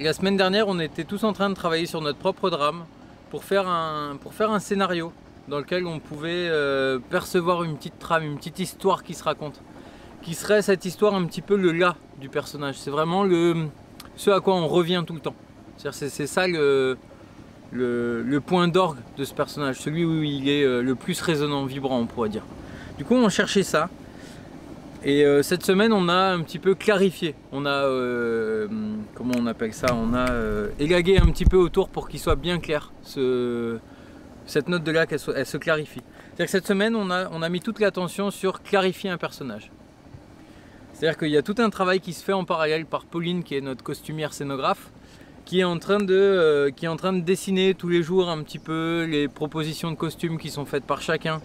la semaine dernière, on était tous en train de travailler sur notre propre drame pour faire un scénario dans lequel on pouvait percevoir une petite trame, une petite histoire qui se raconte. Qui serait cette histoire un petit peu le là du personnage. C'est vraiment ce à quoi on revient tout le temps. C'est ça le point d'orgue de ce personnage, celui où il est le plus résonnant, vibrant, on pourrait dire. Du coup, on cherchait ça. Et cette semaine, on a un petit peu clarifié. On a, comment on appelle ça? On a élagué un petit peu autour pour qu'il soit bien clair. Cette note de là, elle se clarifie. C'est-à-dire que cette semaine, on a mis toute l'attention sur clarifier un personnage. C'est-à-dire qu'il y a tout un travail qui se fait en parallèle par Pauline, qui est notre costumière scénographe, qui est en train de dessiner tous les jours un petit peu les propositions de costumes qui sont faites par chacun.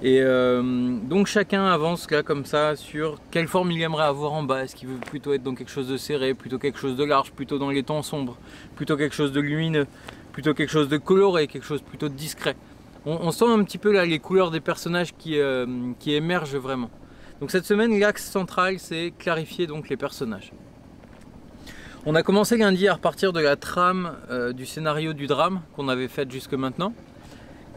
Et donc chacun avance là comme ça sur quelle forme il aimerait avoir en bas. Est-ce qu'il veut plutôt être dans quelque chose de serré, plutôt quelque chose de large, plutôt dans les tons sombres, plutôt quelque chose de lumineux, plutôt quelque chose de coloré, quelque chose plutôt de discret. On sent un petit peu là les couleurs des personnages qui émergent vraiment. Donc cette semaine, l'axe central, c'est clarifier donc les personnages. On a commencé lundi à repartir de la trame du scénario du drame qu'on avait fait jusque maintenant.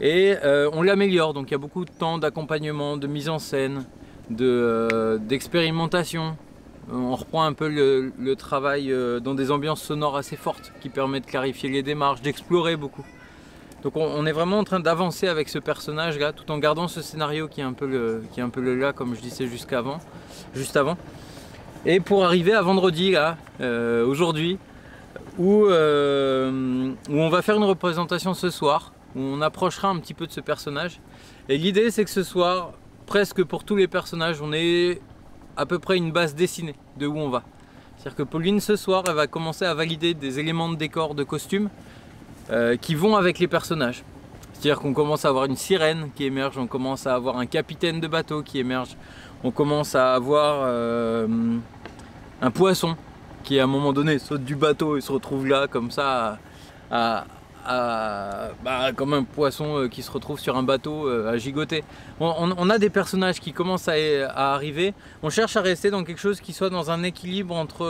Et on l'améliore, donc il y a beaucoup de temps d'accompagnement, de mise en scène, d'expérimentation. On reprend un peu le travail dans des ambiances sonores assez fortes qui permettent de clarifier les démarches, d'explorer beaucoup. Donc on est vraiment en train d'avancer avec ce personnage là, tout en gardant ce scénario qui est un peu le là, comme je disais juste avant. Et pour arriver à vendredi là, aujourd'hui, où on va faire une représentation ce soir, où on approchera un petit peu de ce personnage. Et l'idée c'est que ce soir, presque pour tous les personnages, on ait à peu près une base dessinée de où on va. C'est-à-dire que Pauline ce soir, elle va commencer à valider des éléments de décor, de costumes qui vont avec les personnages. C'est-à-dire qu'on commence à avoir une sirène qui émerge, on commence à avoir un capitaine de bateau qui émerge, on commence à avoir un poisson qui à un moment donné saute du bateau et se retrouve là comme ça comme un poisson qui se retrouve sur un bateau à gigoter. On a des personnages qui commencent à arriver. On cherche à rester dans quelque chose qui soit dans un équilibre entre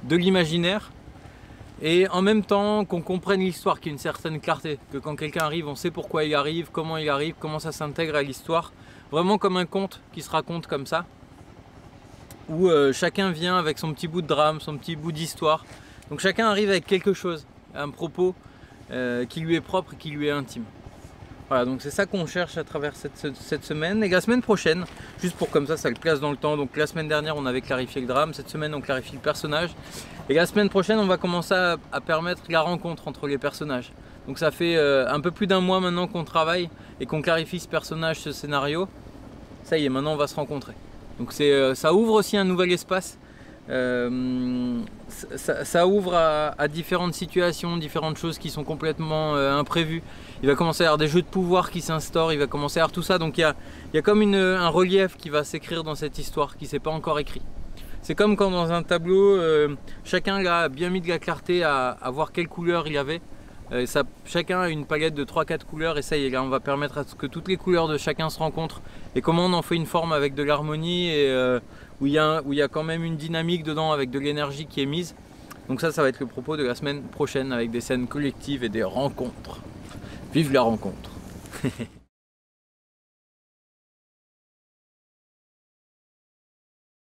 de l'imaginaire et en même temps qu'on comprenne l'histoire, qu'il y ait une certaine clarté. Que quand quelqu'un arrive, on sait pourquoi il arrive, comment ça s'intègre à l'histoire. Vraiment comme un conte qui se raconte comme ça. Où chacun vient avec son petit bout de drame, son petit bout d'histoire. Donc chacun arrive avec quelque chose, un propos qui lui est propre, qui lui est intime. Voilà, donc c'est ça qu'on cherche à travers cette semaine. Et la semaine prochaine, juste pour comme ça le place dans le temps, donc la semaine dernière on avait clarifié le drame, cette semaine on clarifie le personnage. Et la semaine prochaine on va commencer à permettre la rencontre entre les personnages. Donc ça fait un peu plus d'un mois maintenant qu'on travaille et qu'on clarifie ce personnage, ce scénario. Ça y est, maintenant on va se rencontrer. Donc ça ouvre aussi un nouvel espace. Ça ouvre à différentes situations, différentes choses qui sont complètement imprévues. Il va commencer à y avoir des jeux de pouvoir qui s'instaurent, il va commencer à y avoir tout ça. Donc il y a comme un relief qui va s'écrire dans cette histoire qui ne s'est pas encore écrit. C'est comme quand dans un tableau, chacun a bien mis de la clarté à voir quelle couleur il y avait. Chacun a une palette de 3-4 couleurs et ça y est, là on va permettre à ce que toutes les couleurs de chacun se rencontrent. Et comment on en fait une forme avec de l'harmonie et où il y a quand même une dynamique dedans avec de l'énergie qui est mise. Donc ça va être le propos de la semaine prochaine avec des scènes collectives et des rencontres. Vive la rencontre.